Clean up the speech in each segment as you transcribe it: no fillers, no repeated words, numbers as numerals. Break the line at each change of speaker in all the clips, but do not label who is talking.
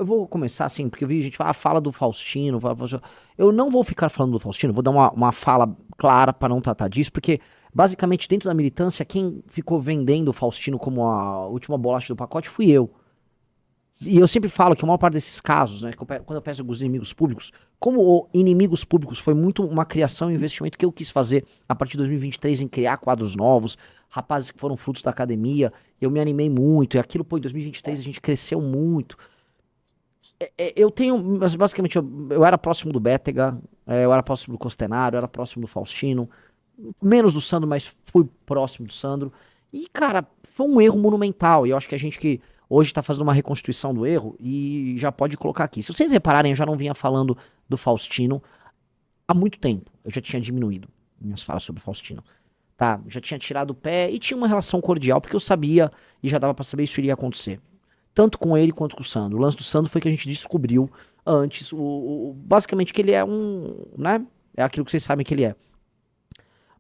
Eu vou começar assim, porque eu vi gente falar, fala do Faustino, eu não vou ficar falando do Faustino, vou dar uma fala clara para não tratar disso, porque basicamente dentro da militância, quem ficou vendendo o Faustino como a última bolacha do pacote fui eu. E eu sempre falo que a maior parte desses casos, né, quando eu peço alguns inimigos públicos, como o inimigos públicos foi muito uma criação e investimento que eu quis fazer a partir de 2023 em criar quadros novos, rapazes que foram frutos da academia, eu me animei muito, e aquilo, pô, em 2023 a gente cresceu muito. Eu tenho, mas basicamente, eu era próximo do Bétega, eu era próximo do Costenaro, eu era próximo do Faustino, menos do Sandro, mas fui próximo do Sandro. E, cara, foi um erro monumental. E eu acho que a gente que hoje tá fazendo uma reconstituição do erro e já pode colocar aqui. Se vocês repararem, eu já não vinha falando do Faustino há muito tempo. Eu já tinha diminuído minhas falas sobre o Faustino. Tá, já tinha tirado o pé e tinha uma relação cordial, porque eu sabia e já dava pra saber isso iria acontecer tanto com ele quanto com o Sandro. O lance do Sandro foi que a gente descobriu antes, basicamente que ele é um, né? É aquilo que vocês sabem que ele é.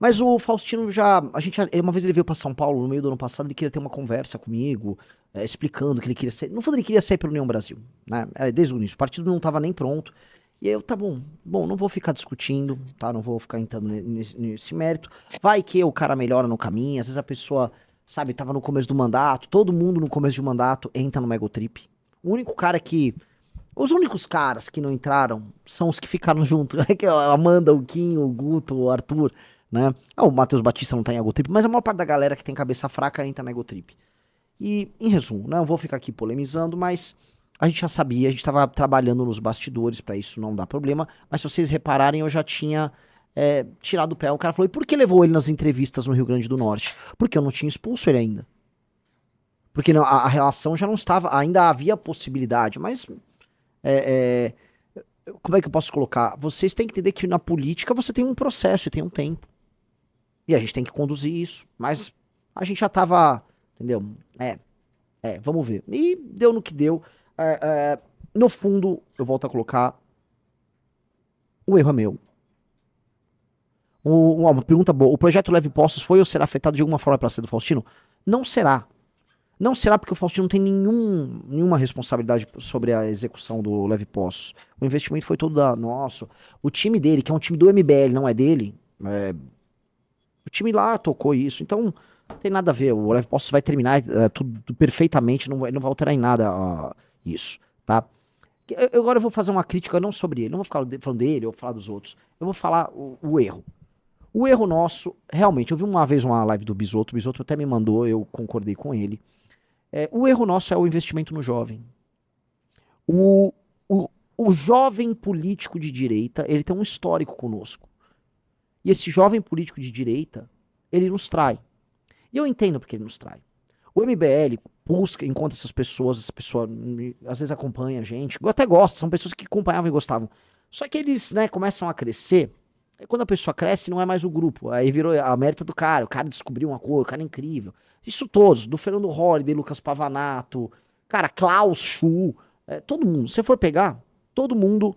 Mas o Faustino já, uma vez ele veio para São Paulo no meio do ano passado, ele queria ter uma conversa comigo, explicando que ele queria ser, no fundo ele queria sair pelo União Brasil, né? Desde o início, o partido não estava nem pronto. E aí eu, tá bom, não vou ficar discutindo, tá? Não vou ficar entrando nesse mérito. Vai que o cara melhora no caminho, às vezes a pessoa, sabe, tava no começo do mandato, todo mundo no começo de um mandato entra no Megotrip. O único cara que, os únicos caras que não entraram são os que ficaram junto, que é a Amanda, o Kim, o Guto, o Arthur, né? O Matheus Batista não tá em Egotrip, mas a maior parte da galera que tem cabeça fraca entra na Egotrip. E, em resumo, não vou ficar aqui polemizando, mas a gente já sabia, a gente estava trabalhando nos bastidores para isso não dar problema, mas se vocês repararem, eu já tinha tirado o pé. O cara falou, e por que levou ele nas entrevistas no Rio Grande do Norte? Porque eu não tinha expulso ele ainda. Porque não, a relação já não estava, ainda havia possibilidade, mas é, como é que eu posso colocar? Vocês têm que entender que na política você tem um processo e tem um tempo. E a gente tem que conduzir isso. Mas a gente já estava, entendeu? É, vamos ver. E deu no que deu. É, é, no fundo, eu volto a colocar, o erro é meu. Uma pergunta boa. O projeto Leve Postos foi ou será afetado de alguma forma pela saída do Faustino? Não será. Não será porque o Faustino não tem nenhuma responsabilidade sobre a execução do Leve Postos. O investimento foi todo da nosso. O time dele, que é um time do MBL, não é dele, o time lá tocou isso. Então, não tem nada a ver. O Leve Postos vai terminar tudo perfeitamente, não vai alterar em nada isso, tá? Agora eu vou fazer uma crítica não sobre ele, não vou ficar falando dele ou falar dos outros. Eu vou falar o erro. O erro nosso, realmente, eu vi uma vez uma live do Bisotto, o Bisotto até me mandou, eu concordei com ele. O erro nosso é o investimento no jovem. O, o, o jovem político de direita, ele tem um histórico conosco. E esse jovem político de direita, ele nos trai. E eu entendo porque ele nos trai. O MBL busca, encontra essas pessoas, essa pessoa às vezes acompanha a gente, eu até gosto, são pessoas que acompanhavam e gostavam. Só que eles, né, começam a crescer, e quando a pessoa cresce, não é mais o grupo, aí virou a mérito do cara, o cara descobriu uma coisa, o cara é incrível. Isso todos, do Fernando Holliday, Lucas Pavanato, cara, Klaus Schuh, todo mundo, se você for pegar, todo mundo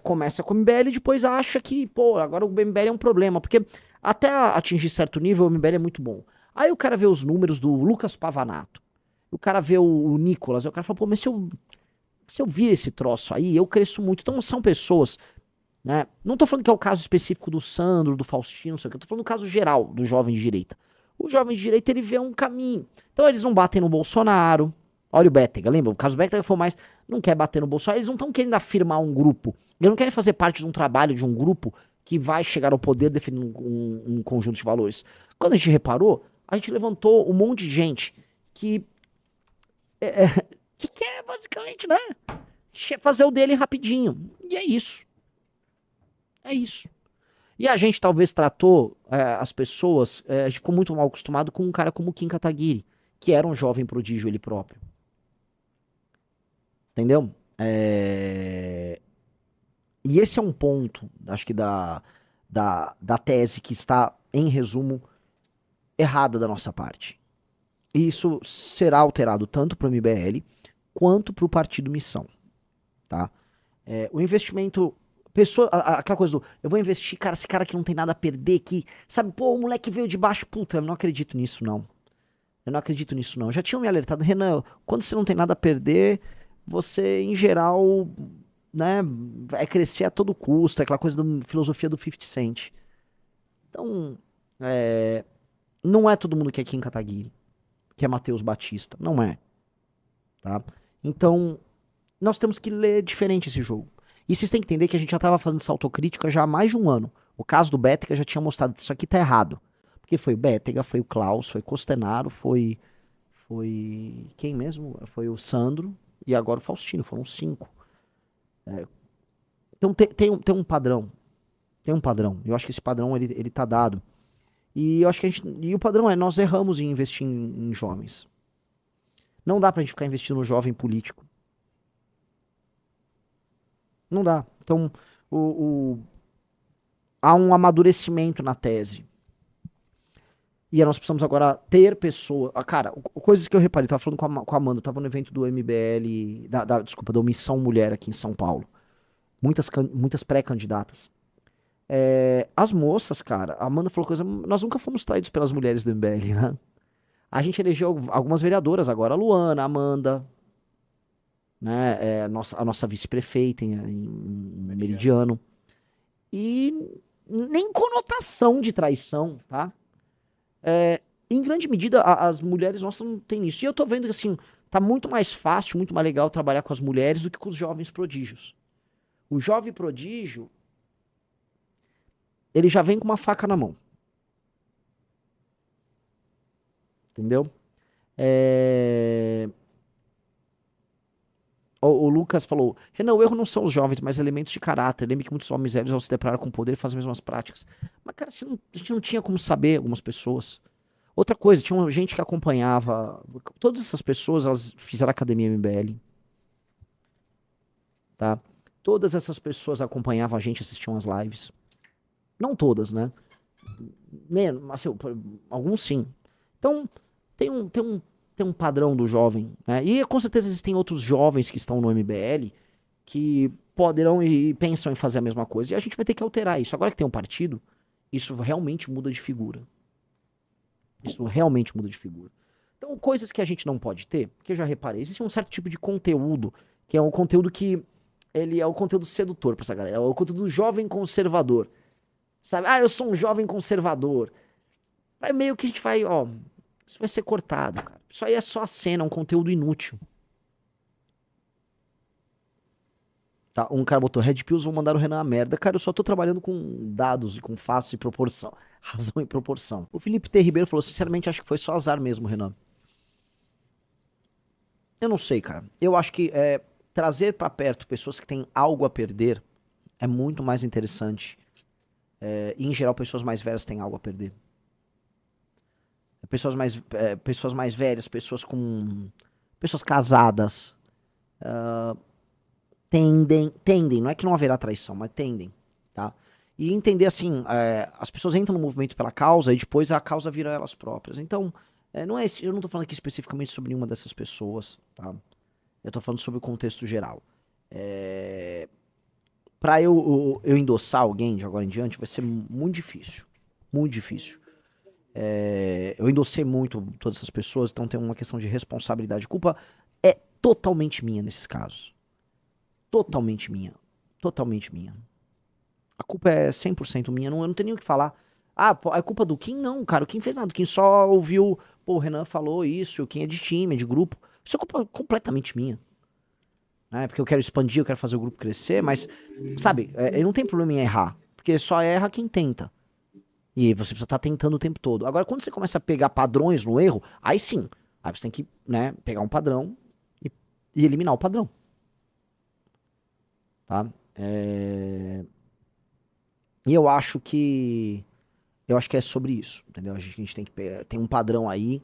começa com o MBL e depois acha que, pô, agora o MBL é um problema, porque até atingir certo nível o MBL é muito bom. Aí o cara vê os números do Lucas Pavanato. O cara vê o Nicolas. Aí o cara fala, pô, mas se eu vir esse troço aí, eu cresço muito. Então são pessoas, né? Não tô falando que é o caso específico do Sandro, do Faustino, não sei o que. Eu tô falando do caso geral do jovem de direita. O jovem de direita, ele vê um caminho. Então eles não batem no Bolsonaro. Olha o Bétega, lembra? O caso do Bétega foi mais, não quer bater no Bolsonaro. Eles não estão querendo afirmar um grupo. Eles não querem fazer parte de um trabalho de um grupo que vai chegar ao poder defendendo um conjunto de valores. Quando a gente reparou, a gente levantou um monte de gente que, é, é, que quer basicamente, né, fazer o dele rapidinho. E é isso. É isso. E a gente talvez tratou as pessoas, a gente ficou muito mal acostumado com um cara como o Kim Kataguiri, que era um jovem prodígio ele próprio. Entendeu? E esse é um ponto, acho que da tese que está, em resumo, errada da nossa parte. E isso será alterado tanto para o MBL quanto para o Partido Missão, tá? O investimento, aquela coisa do, eu vou investir, cara, esse cara que não tem nada a perder, que, sabe, pô, o moleque veio de baixo, puta, eu não acredito nisso, não. Eu não acredito nisso, não. Já tinham me alertado, Renan, quando você não tem nada a perder, você, em geral, né, vai crescer a todo custo, aquela coisa da filosofia do 50 Cent. Então, é, não é todo mundo que é Kim Kataguiri, que é Matheus Batista, não é, tá? Então, nós temos que ler diferente esse jogo. E vocês têm que entender que a gente já estava fazendo essa autocrítica já há mais de um ano. O caso do Bétega já tinha mostrado que isso aqui tá errado. Porque foi o Bétega, foi o Klaus, foi Costenaro, foi quem mesmo? Foi o Sandro e agora o Faustino, foram 5. Então tem um padrão, tem um padrão. Eu acho que esse padrão ele tá dado. E eu acho que e o padrão é nós erramos em investir em jovens. Não dá pra gente ficar investindo no jovem político. Não dá. Então, há um amadurecimento na tese. E nós precisamos agora ter pessoas. Cara, coisas que eu reparei, eu tava falando com a Amanda, eu tava no evento do MBL, desculpa, da Omissão Mulher aqui em São Paulo. Muitas pré-candidatas. As moças, cara, a Amanda falou coisa. Nós nunca fomos traídos pelas mulheres do MBL, né? A gente elegeu algumas vereadoras agora, a Luana, a Amanda, né? A nossa vice-prefeita em Meridiano. E nem conotação de traição, tá? Em grande medida, as mulheres nossas não têm isso. E eu tô vendo que, assim, tá muito mais fácil, muito mais legal trabalhar com as mulheres do que com os jovens prodígios. O jovem prodígio, ele já vem com uma faca na mão. Entendeu? O Lucas falou, Renan, o erro não são os jovens, mas elementos de caráter. Lembre que muitos homens velhos, ao se deparar com o poder, fazem as mesmas práticas. Mas, cara, a gente não tinha como saber algumas pessoas. Outra coisa, tinha gente que acompanhava. Todas essas pessoas, elas fizeram academia MBL, tá? Todas essas pessoas acompanhavam a gente, assistiam as lives. Não todas, né? Assim, alguns sim. Então, tem um padrão do jovem, né? E com certeza existem outros jovens que estão no MBL que poderão e pensam em fazer a mesma coisa. E a gente vai ter que alterar isso. Agora que tem um partido, isso realmente muda de figura. Isso realmente muda de figura. Então, coisas que a gente não pode ter, porque eu já reparei, existe um certo tipo de conteúdo, que é um conteúdo que ele é o conteúdo sedutor pra essa galera, é o conteúdo do jovem conservador. Sabe? Ah, eu sou um jovem conservador. Aí meio que a gente vai, ó, isso vai ser cortado, cara. Isso aí é só a cena, um conteúdo inútil. Tá? Um cara botou Red Pills vão mandar o Renan a merda. Cara, eu só tô trabalhando com dados e com fatos e proporção. Razão e proporção. O Felipe T. Ribeiro falou, sinceramente, acho que foi só azar mesmo, Renan. Eu não sei, cara. Eu acho que trazer pra perto pessoas que têm algo a perder é muito mais interessante. E, em geral, pessoas mais velhas têm algo a perder. Pessoas mais velhas, pessoas casadas, tendem, não é que não haverá traição, mas tendem, tá? E entender assim, as pessoas entram no movimento pela causa e depois a causa vira elas próprias. Então, não é, eu não tô falando aqui especificamente sobre nenhuma dessas pessoas, tá? Eu tô falando sobre o contexto geral. Pra eu endossar alguém de agora em diante vai ser muito difícil. Muito difícil. Eu endossei muito todas essas pessoas, então tem uma questão de responsabilidade. Culpa é totalmente minha nesses casos. Totalmente minha. Totalmente minha. A culpa é 100% minha, eu não tenho nem o que falar. Ah, pô, é culpa do Kim? Não, cara, o Kim fez nada. O Kim só ouviu, pô, o Renan falou isso, o Kim é de time, é de grupo. Isso é culpa completamente minha. Né? Porque eu quero expandir, eu quero fazer o grupo crescer, mas, sabe, não tem problema em errar. Porque só erra quem tenta. E você precisa estar tentando o tempo todo. Agora, quando você começa a pegar padrões no erro, aí sim. Aí você tem que, né, pegar um padrão e eliminar o padrão. Tá? E eu acho que é sobre isso, entendeu? A gente tem que tem um padrão aí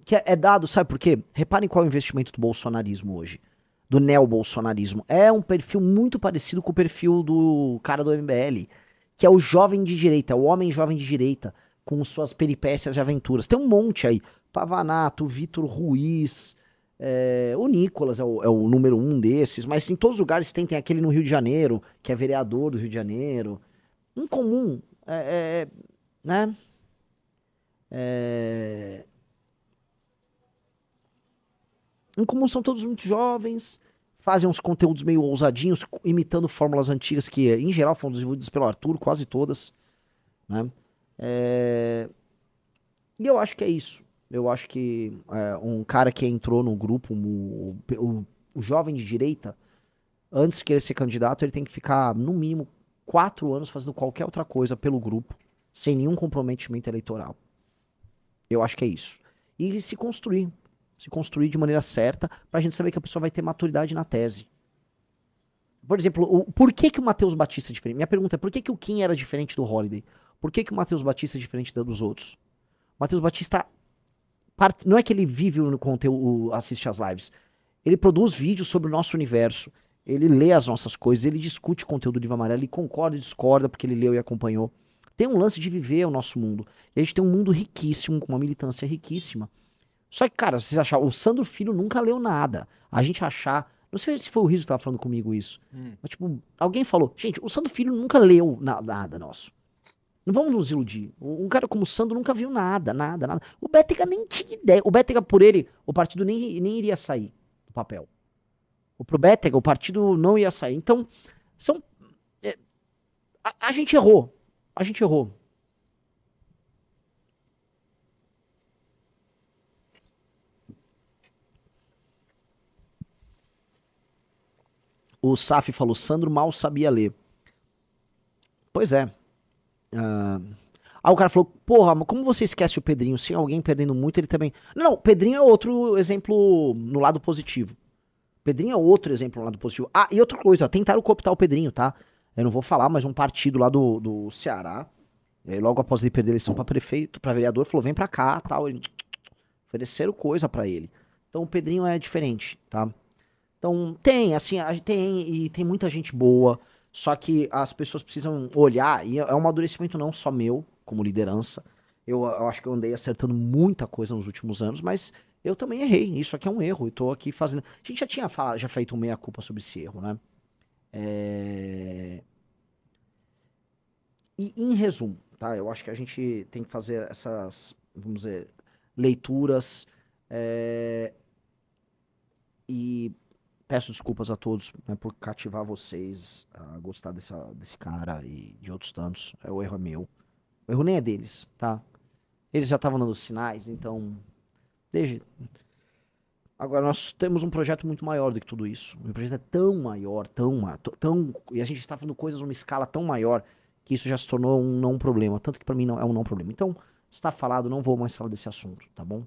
que é dado, sabe por quê? Reparem qual é o investimento do bolsonarismo hoje, do neobolsonarismo. É um perfil muito parecido com o perfil do cara do MBL, que é o jovem de direita, o homem jovem de direita, com suas peripécias e aventuras. Tem um monte aí, Pavanato, Vitor Ruiz, o Nicolas é o número um desses, mas em todos os lugares tem aquele no Rio de Janeiro, que é vereador do Rio de Janeiro, em comum, né? É, Em comum são todos muito jovens, fazem uns conteúdos meio ousadinhos, imitando fórmulas antigas que, em geral, foram desenvolvidas pelo Arthur, quase todas, né? É, E eu acho que é isso. Eu acho que um cara que entrou no grupo, o jovem de direita, antes de querer ser candidato, ele tem que ficar, no mínimo, 4 anos fazendo qualquer outra coisa pelo grupo, sem nenhum comprometimento eleitoral. Eu acho que é isso. E se construir de maneira certa, pra gente saber que a pessoa vai ter maturidade na tese. Por exemplo, por que que o Matheus Batista é diferente? Minha pergunta é, por que que o Kim era diferente do Holiday? Por que que o Matheus Batista é diferente dos outros? O Matheus Batista, não é que ele vive no conteúdo, assiste às lives. Ele produz vídeos sobre o nosso universo. Ele lê as nossas coisas, ele discute conteúdo do Livro Amarelo, ele concorda e discorda porque ele leu e acompanhou. Tem um lance de viver o nosso mundo. E a gente tem um mundo riquíssimo, com uma militância riquíssima. Só que, cara, vocês acharam, o Sandro Filho nunca leu nada. A gente achar, não sei se foi o Riso que tava falando comigo isso, mas tipo, alguém falou, gente, o Sandro Filho nunca leu nada nosso. Não vamos nos iludir. Um cara como o Sandro nunca viu nada. O Bétega nem tinha ideia. O Bétega, por ele, o partido nem iria sair do papel. Pro Bétega, o partido não ia sair. Então, são. é, a gente errou. A gente errou. O Saf falou, Sandro mal sabia ler. Pois é. Ah, o cara falou, porra, mas como você esquece o Pedrinho? Se alguém perdendo muito, ele também. Não, o Pedrinho é outro exemplo no lado positivo. Pedrinho é outro exemplo no lado positivo. Ah, e outra coisa, tentaram cooptar o Pedrinho, tá? Eu não vou falar, mas um partido lá do Ceará, logo após ele perder a eleição pra prefeito, pra vereador, falou, vem pra cá, tal. Ofereceram coisa pra ele. Então o Pedrinho é diferente, tá? Então tem, assim, tem muita gente boa, só que as pessoas precisam olhar, e é um amadurecimento não só meu, como liderança. Eu acho que eu andei acertando muita coisa nos últimos anos, mas eu também errei. Isso aqui é um erro. Eu tô aqui fazendo. A gente já tinha já feito um meia-culpa sobre esse erro, né? É... E em resumo, tá? Eu acho que a gente tem que fazer essas, vamos dizer, leituras. é, E peço desculpas a todos, né, por cativar vocês a gostar desse cara e de outros tantos. O erro é meu. O erro nem é deles, tá? Eles já estavam dando sinais, então. Desde... Agora, nós temos um projeto muito maior do que tudo isso. O projeto é tão maior, e a gente está fazendo coisas numa escala tão maior que isso já se tornou um não problema. Tanto que para mim não é um não problema. Então, está falado, não vou mais falar desse assunto, tá bom?